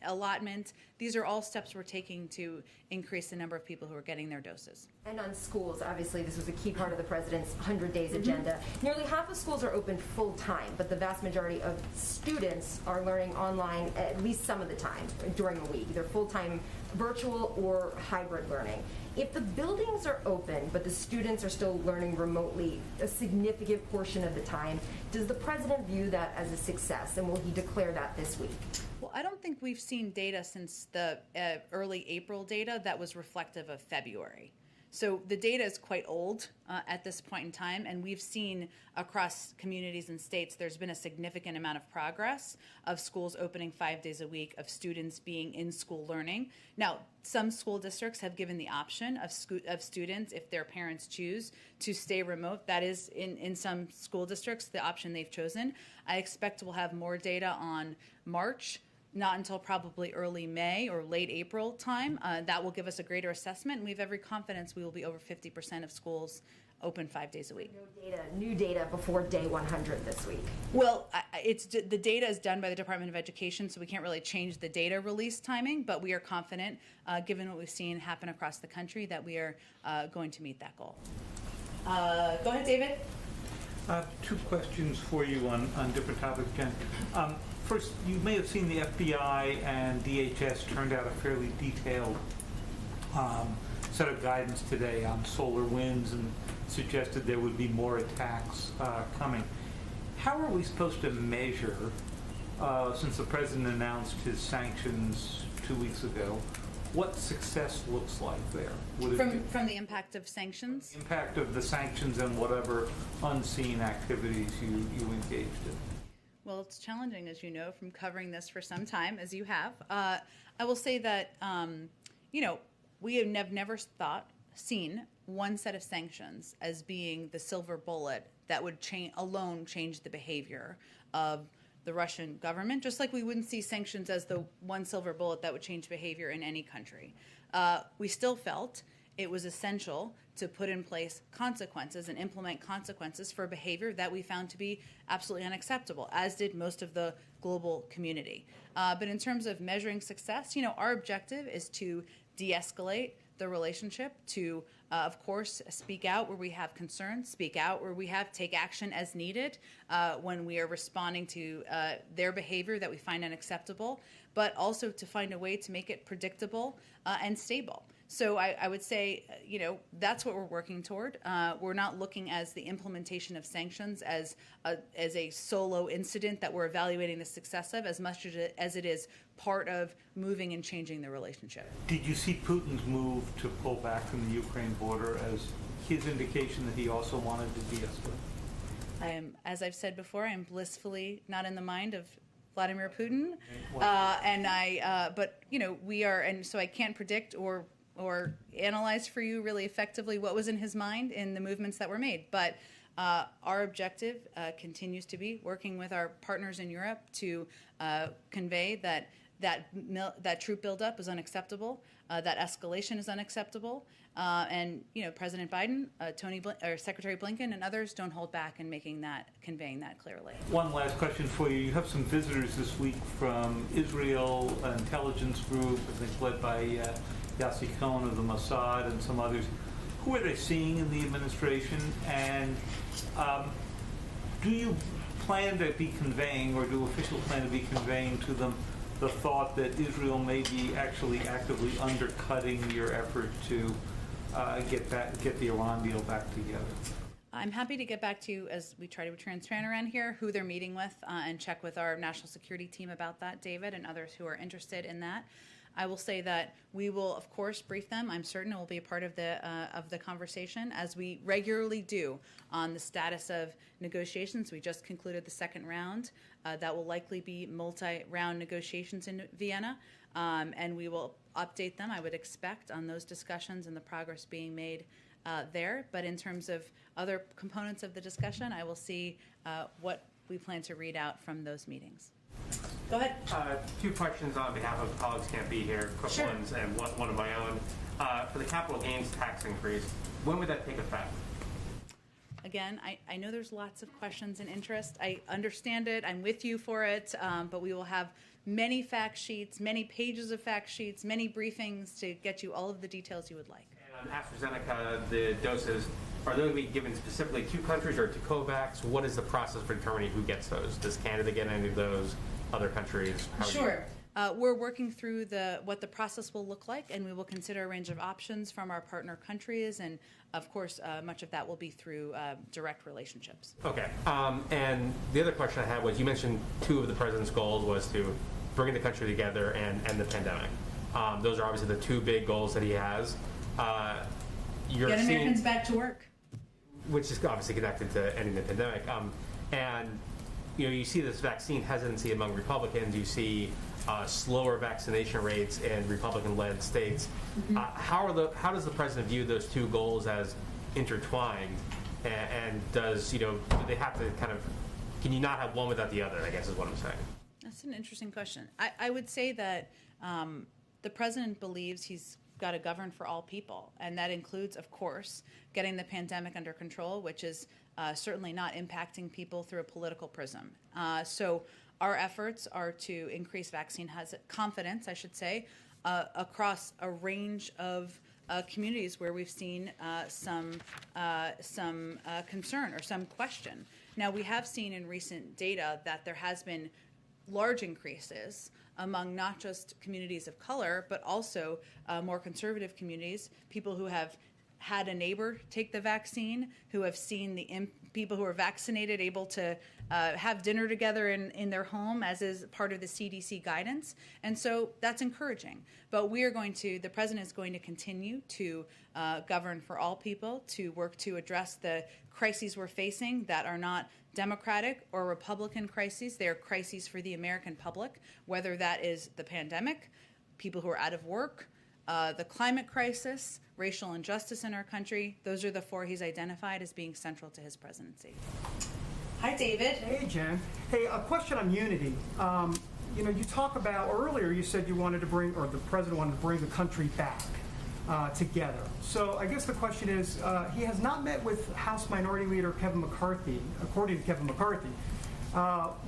allotment. These are all steps we're taking to increase the number of people who are getting their doses.
And on schools, obviously this was a key part of the president's 100 days agenda. Nearly half half of schools are open full time, but the vast majority of students are learning online at least some of the time during the week, either full-time virtual or hybrid learning. If the buildings are open, but the students are still learning remotely a significant portion of the time, does the president view that as a success, and will he declare that this week?
Well, I don't think we've seen data since the early April data that was reflective of February. So the data is quite old at this point in time, and we've seen across communities and states there's been a significant amount of progress of schools opening 5 days a week, of students being in school learning. Now, some school districts have given the option of students, if their parents choose, to stay remote. That is, in some school districts, the option they've chosen. I expect we'll have more data on March, not until probably early May or late April time. That will give us a greater assessment, and we have every confidence we will be over 50% of schools open 5 days a week.
New data before day 100 this week.
Well, the data is done by the Department of Education, so we can't really change the data release timing, but we are confident, given what we've seen happen across the country, that we are going to meet that goal. Go ahead, David.
Two questions for you on different topics, Jen. First, you may have seen the FBI and DHS turned out a fairly detailed set of guidance today on solar winds and suggested there would be more attacks coming. How are we supposed to measure, since the president announced his sanctions 2 weeks ago, what success looks like there?
From the impact of sanctions?
The impact of the sanctions and whatever unseen activities you engaged in.
Well, it's challenging, as you know, from covering this for some time, as you have. I will say that, we have never seen one set of sanctions as being the silver bullet that would alone change the behavior of the Russian government, just like we wouldn't see sanctions as the one silver bullet that would change behavior in any country. We still felt it was essential to put in place consequences and implement consequences for behavior that we found to be absolutely unacceptable, as did most of the global community. But in terms of measuring success, our objective is to de-escalate the relationship, to, of course, speak out where we have concerns, speak out where we take action as needed when we are responding to their behavior that we find unacceptable, but also to find a way to make it predictable and stable. So I would say, that's what we're working toward. We're not looking as the implementation of sanctions as a solo incident that we're evaluating the success of, as much as it is part of moving and changing the relationship.
Did you see Putin's move to pull back from the Ukraine border as his indication that he also wanted to de-escalate?
As I've said before, I am blissfully not in the mind of Vladimir Putin, but we are, and so I can't predict or analyze for you really effectively what was in his mind in the movements that were made. But our objective continues to be working with our partners in Europe to convey that troop buildup is unacceptable, that escalation is unacceptable, and President Biden, Secretary Blinken, and others don't hold back in conveying that clearly.
One last question for you. You have some visitors this week from Israel, an intelligence group, I think led by Yossi Cohen of the Mossad and some others. Who are they seeing in the administration, and do you plan to be conveying, or do officials plan to be conveying to them the thought that Israel may be actually actively undercutting your effort to get the Iran deal back together?
I'm happy to get back to you, as we try to be transparent around here, who they're meeting with, and check with our national security team about that, David, and others who are interested in that. I will say that we will, of course, brief them. I'm certain it will be a part of the conversation, as we regularly do, on the status of negotiations. We just concluded the second round. That will likely be multi-round negotiations in Vienna, and we will update them, I would expect, on those discussions and the progress being made there. But in terms of other components of the discussion, I will see what we plan to read out from those meetings. Go ahead.
Two questions on behalf of colleagues can't be here, quick
Sure.
ones, and one of my own. For the capital gains tax increase, when would that take effect?
Again, I know there's lots of questions and interest. I understand it. I'm with you for it. But we will have many fact sheets, many pages of fact sheets, many briefings to get you all of the details you would like.
And AstraZeneca, the doses, are those being given specifically to countries or to COVAX? What is the process for determining who gets those? Does Canada get any of those? Other countries?
Sure. We're working through what the process will look like, and we will consider a range of options from our partner countries, and of course, much of that will be through direct relationships.
Okay. And the other question I had was, you mentioned two of the president's goals was to bring the country together and end the pandemic. Those are obviously the two big goals that he has.
Get Americans back to work.
Which is obviously connected to ending the pandemic. And you see this vaccine hesitancy among Republicans. You see slower vaccination rates in Republican-led states. Mm-hmm. How does the president view those two goals as intertwined? And does do they have to can you not have one without the other? I guess is what I'm saying.
That's an interesting question. I would say that the president believes he's got to govern for all people, and that includes, of course, getting the pandemic under control, which is certainly not impacting people through a political prism. So our efforts are to increase vaccine confidence, I should say, across a range of communities where we've seen some concern or some question. Now, we have seen in recent data that there has been large increases among not just communities of color, but also more conservative communities, people who have had a neighbor take the vaccine, who have seen the people who are vaccinated able to have dinner together in their home, as is part of the CDC guidance. And so that's encouraging. But the president is going to continue to govern for all people, to work to address the crises we're facing that are not Democratic or Republican crises. They are crises for the American public, whether that is the pandemic, people who are out of work, the climate crisis, racial injustice in our country. Those are the four he's identified as being central to his presidency. Hi, David.
Hey, Jen. Hey, a question on unity. You talk about, earlier you said you wanted to bring, or the president wanted to bring the country back together. So I guess the question is, he has not met with House Minority Leader Kevin McCarthy, according to Kevin McCarthy.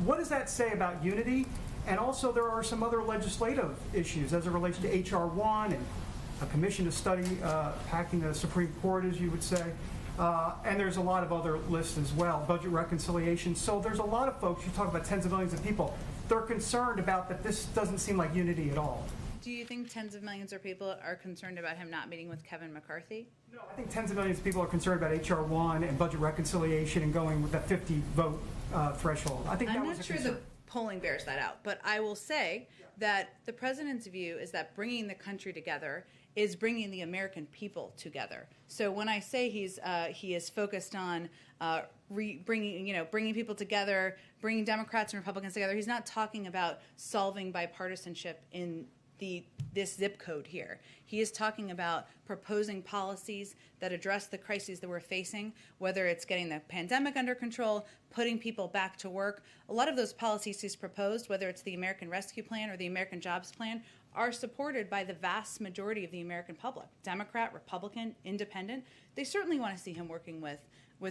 What does that say about unity? And also there are some other legislative issues as it relates to H.R. 1 and a commission to study packing the Supreme Court, as you would say. And there's a lot of other lists as well, budget reconciliation. So there's a lot of folks, you talk about tens of millions of people, they're concerned about that this doesn't seem like unity at all.
Do you think tens of millions of people are concerned about him not meeting with Kevin McCarthy?
No, I think tens of millions of people are concerned about H.R. 1 and budget reconciliation and going with that 50 vote threshold. I think
I'm
that was
not
a
sure
concern.
the polling bears that out, but I will say that the president's view is that bringing the country together is bringing the American people together. So when I say he is focused on bringing people together, bringing Democrats and Republicans together, he's not talking about solving bipartisanship in this zip code here. He is talking about proposing policies that address the crises that we're facing, whether it's getting the pandemic under control, putting people back to work. A lot of those policies he's proposed, whether it's the American Rescue Plan or the American Jobs Plan, are supported by the vast majority of the American public. Democrat, Republican, Independent. They certainly want to see him working with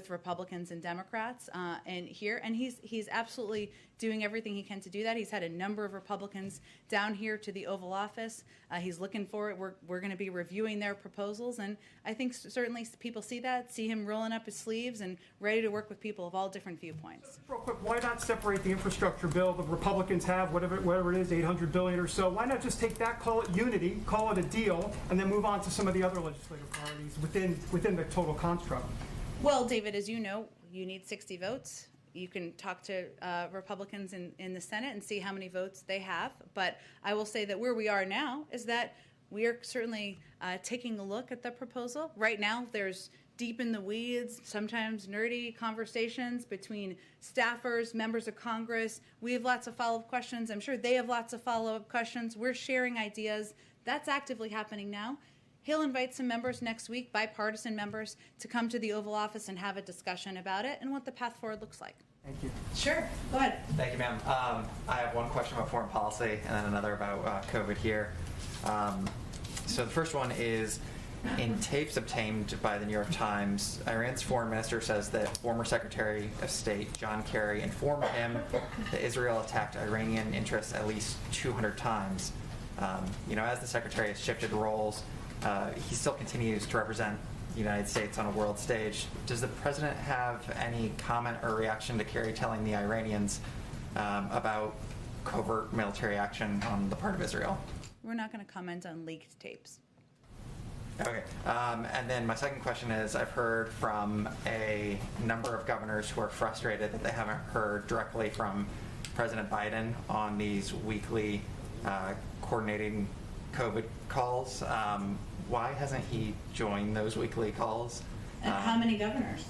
Republicans and Democrats and he's absolutely doing everything he can to do that. He's had a number of Republicans down here to the Oval Office. He's looking for it. We're going to be reviewing their proposals, and I think certainly people see him rolling up his sleeves and ready to work with people of all different viewpoints.
Real quick, why not separate the infrastructure bill the Republicans have, whatever it is, $800 billion or so? Why not just take that, call it unity, call it a deal, and then move on to some of the other legislative priorities within the total construct?
Well, David, as you know, you need 60 votes. You can talk to Republicans in the Senate and see how many votes they have. But I will say that where we are now is that we are certainly taking a look at the proposal. Right now, there's deep in the weeds, sometimes nerdy conversations between staffers, members of Congress. We have lots of follow-up questions. I'm sure they have lots of follow-up questions. We're sharing ideas. That's actively happening now. He'll invite some members next week, bipartisan members, to come to the Oval Office and have a discussion about it and what the path forward looks like.
Thank you.
Sure. Go ahead.
Thank you, ma'am. I have one question about foreign policy and then another about COVID here. So the first one is, in tapes obtained by the New York Times, Iran's foreign minister says that former Secretary of State John Kerry informed him that Israel attacked Iranian interests at least 200 times. As the Secretary has shifted roles, he still continues to represent the United States on a world stage. Does the president have any comment or reaction to Kerry telling the Iranians about covert military action on the part of Israel?
We're not going to comment on leaked tapes.
Okay. And then my second question is, I've heard from a number of governors who are frustrated that they haven't heard directly from President Biden on these weekly coordinating COVID calls. Why hasn't he joined those weekly calls?
And how many governors?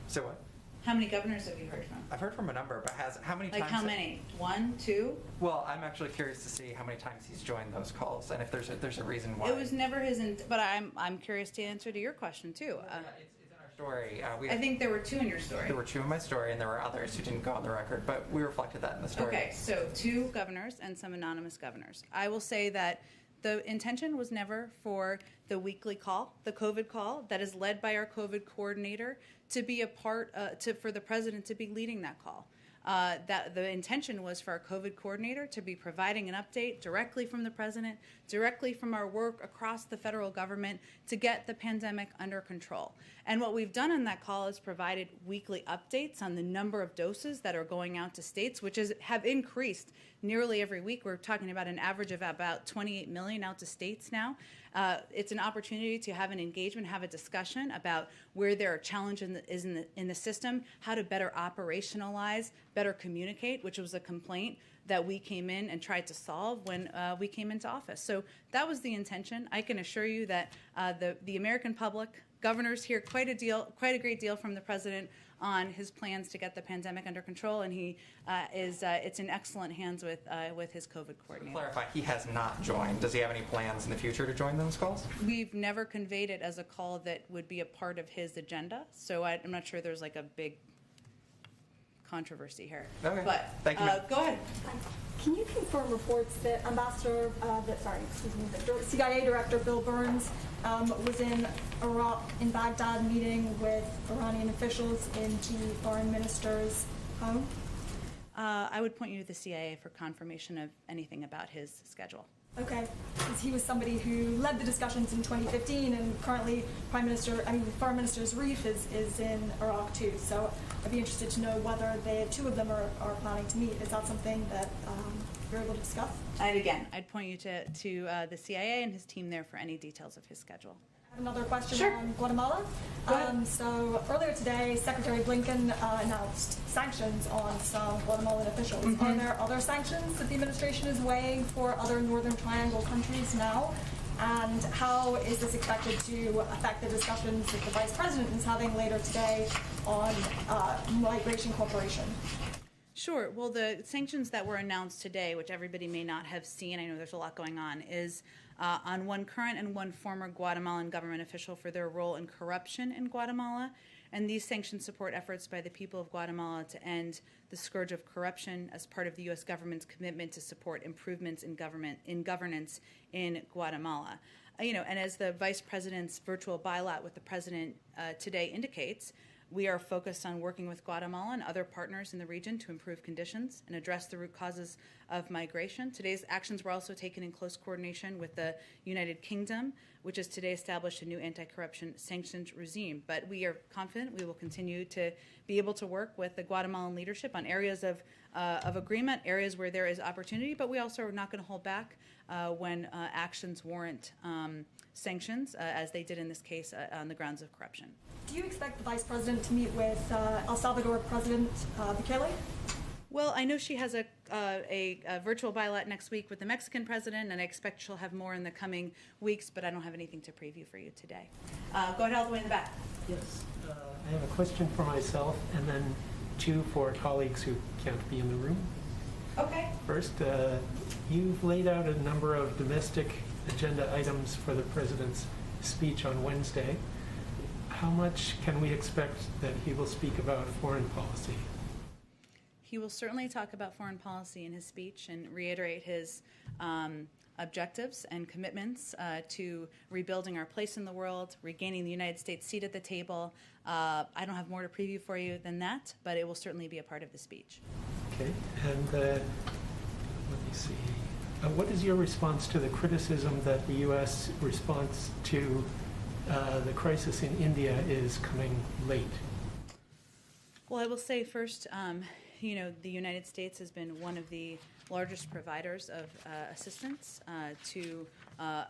So what?
How many governors have you heard from?
I've heard from a number, but how many times?
Like how many? 1, 2?
Well, I'm actually curious to see how many times he's joined those calls, and if there's a reason why.
It was never his, but I'm curious to answer to your question too.
It's in our story.
I think there were 2 in your story.
There were 2 in my story, and there were others who didn't go on the record, but we reflected that in the story.
Okay, so 2 governors and some anonymous governors. I will say that the intention was never for the weekly call, the COVID call, that is led by our COVID coordinator, to be a part, for the president to be leading that call. That the intention was for our COVID coordinator to be providing an update directly from the president, directly from our work across the federal government to get the pandemic under control. And what we've done on that call is provided weekly updates on the number of doses that are going out to states, which have increased nearly every week. We're talking about an average of about 28 million out to states now. It's an opportunity to have an engagement, have a discussion about where there are challenges in the system, how to better operationalize, better communicate, which was a complaint that we came in and tried to solve when we came into office. So that was the intention. I can assure you that the American public, governors hear quite a great deal from the president on his plans to get the pandemic under control, and he it's in excellent hands with his COVID coordinator.
To clarify, he has not joined. Does he have any plans in the future to join those calls?
We've never conveyed it as a call that would be a part of his agenda, so I'm not sure there's like a big controversy here.
Okay.
But
thank you.
Go ahead.
Can you confirm reports that the CIA Director Bill Burns was in Iraq, in Baghdad, meeting with Iranian officials in the foreign minister's home?
I would point you to the CIA for confirmation of anything about his schedule.
Okay, because he was somebody who led the discussions in 2015, and currently Foreign Minister Zarif is in Iraq too. So I'd be interested to know whether the 2 of them are planning to meet. Is that something that you're able to discuss?
I'd point you to the CIA and his team there for any details of his schedule.
I have another question
Sure.
on Guatemala. So earlier today, Secretary Blinken announced sanctions on some Guatemalan officials.
Mm-hmm.
Are there other sanctions that the administration is weighing for other Northern Triangle countries now? And how is this expected to affect the discussions that the Vice President is having later today on migration cooperation?
Sure. Well, the sanctions that were announced today, which everybody may not have seen, I know there's a lot going on, is on 1 current and 1 former Guatemalan government official for their role in corruption in Guatemala. And these sanctions support efforts by the people of Guatemala to end the scourge of corruption as part of the U.S. government's commitment to support improvements in governance in Guatemala. And as the Vice President's virtual bilat with the President today indicates, we are focused on working with Guatemala and other partners in the region to improve conditions and address the root causes of migration. Today's actions were also taken in close coordination with the United Kingdom, which has today established a new anti-corruption sanctions regime. But we are confident we will continue to be able to work with the Guatemalan leadership on areas of agreement, areas where there is opportunity, but we also are not going to hold back when actions warrant sanctions, as they did in this case on the grounds of corruption.
Do you expect the Vice President to meet with El Salvador President Bukele?
Well, I know she has a virtual bilat next week with the Mexican president, and I expect she'll have more in the coming weeks, but I don't have anything to preview for you today. Go ahead all the way in the back.
Yes, I have a question for myself and then 2 for colleagues who can't be in the room.
Okay.
First, you've laid out a number of domestic agenda items for the president's speech on Wednesday. How much can we expect that he will speak about foreign policy?
He will certainly talk about foreign policy in his speech and reiterate his objectives and commitments to rebuilding our place in the world, regaining the United States seat at the table. I don't have more to preview for you than that, but it will certainly be a part of the speech.
Okay, and let me see. What is your response to the criticism that the U.S. response to the crisis in India is coming late?
Well, I will say first, the United States has been one of the largest providers of assistance to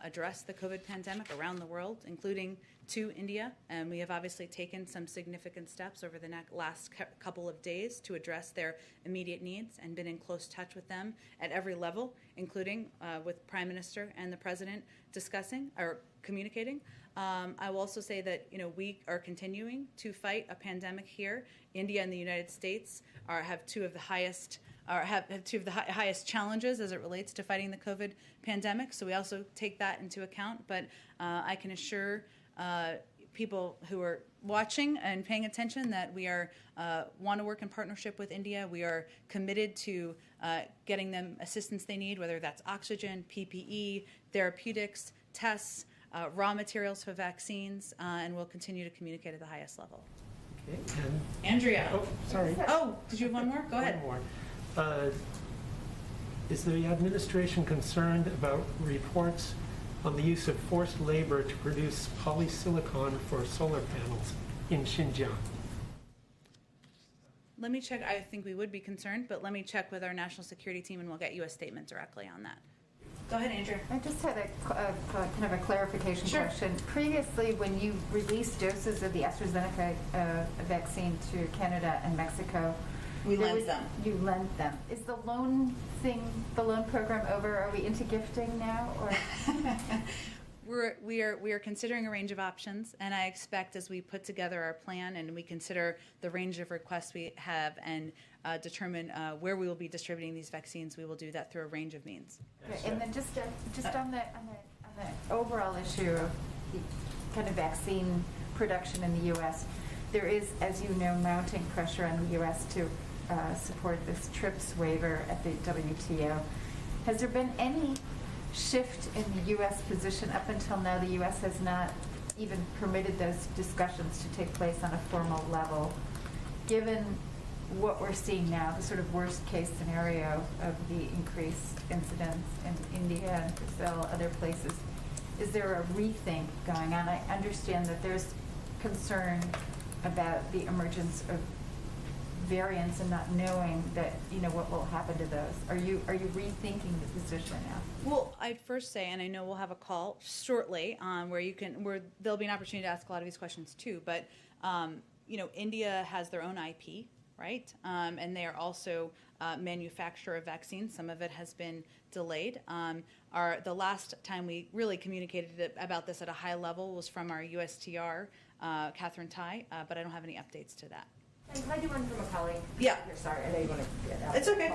address the COVID pandemic around the world, including to India. And we have obviously taken some significant steps over the last couple of days to address their immediate needs and been in close touch with them at every level, including with Prime Minister and the President discussing or communicating. I will also say that we are continuing to fight a pandemic here. India and the United States have two of the highest highest challenges as it relates to fighting the COVID pandemic. So we also take that into account. But I can assure people who are watching and paying attention that we are want to work in partnership with India. We are committed to getting them assistance they need, whether that's oxygen, PPE, therapeutics, tests, raw materials for vaccines, and we'll continue to communicate at the highest level.
Okay. And
Andrea.
Oh, sorry.
Oh, did you have one more? Go ahead.
One more. Is the administration concerned about reports on the use of forced labor to produce polysilicon for solar panels in Xinjiang?
Let me check. I think we would be concerned, but let me check with our national security team, and we'll get you a statement directly on that. Go ahead, Andrea.
I just had a kind of a clarification question. Previously, when you released doses of the AstraZeneca vaccine to Canada and Mexico,
we lent them.
You lent them. Is the loan program over? Are we into gifting now, or?
We are considering a range of options, and I expect as we put together our plan and we consider the range of requests we have and determine where we will be distributing these vaccines, we will do that through a range of means.
Okay, and then just on the overall issue of the kind of vaccine production in the U.S., there is, as you know, mounting pressure on the U.S. to support this TRIPS waiver at the WTO. Has there been any shift in the U.S. position? Up until now, the U.S. has not even permitted those discussions to take place on a formal level. Given what we're seeing now, the sort of worst case scenario of the increased incidence in India and Brazil, other places, is there a rethink going on? I understand that there's concern about the emergence of variants and not knowing that what will happen to those. Are you rethinking the position now?
Well, I'd first say, and I know we'll have a call shortly where there'll be an opportunity to ask a lot of these questions too. But India has their own IP, right? And they are also manufacturer of vaccines. Some of it has been delayed. The last time we really communicated about this at a high level was from our USTR, Catherine Tai, but I don't have any updates to that.
And can I do one from a colleague?
Yeah.
You're sorry, I know you want to get out.
It's okay.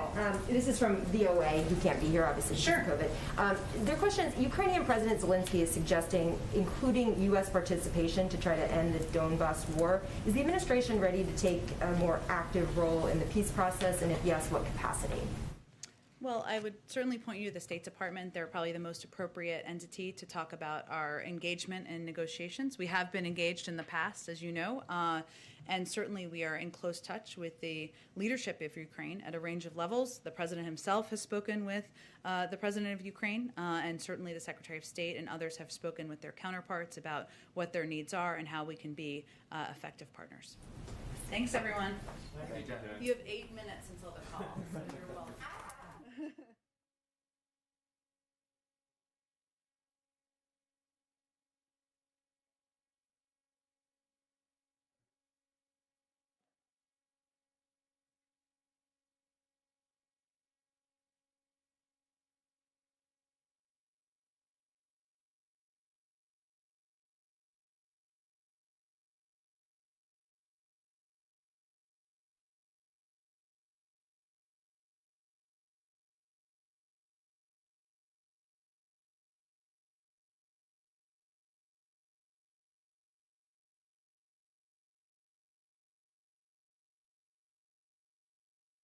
This is from VOA, who can't be here, obviously,
sure.
Because of COVID. Their question is, Ukrainian President Zelensky is suggesting including U.S. participation to try to end the Donbas war. Is the administration ready to take a more active role in the peace process, and if yes, what capacity?
Well, I would certainly point you to the State Department. They're probably the most appropriate entity to talk about our engagement and negotiations. We have been engaged in the past, as you know, and certainly we are in close touch with the leadership of Ukraine at a range of levels. The President himself has spoken with the President of Ukraine, and certainly the Secretary of State and others have spoken with their counterparts about what their needs are and how we can be effective partners. Thanks, everyone.
Thank you.
You have 8 minutes until the call, so you're welcome.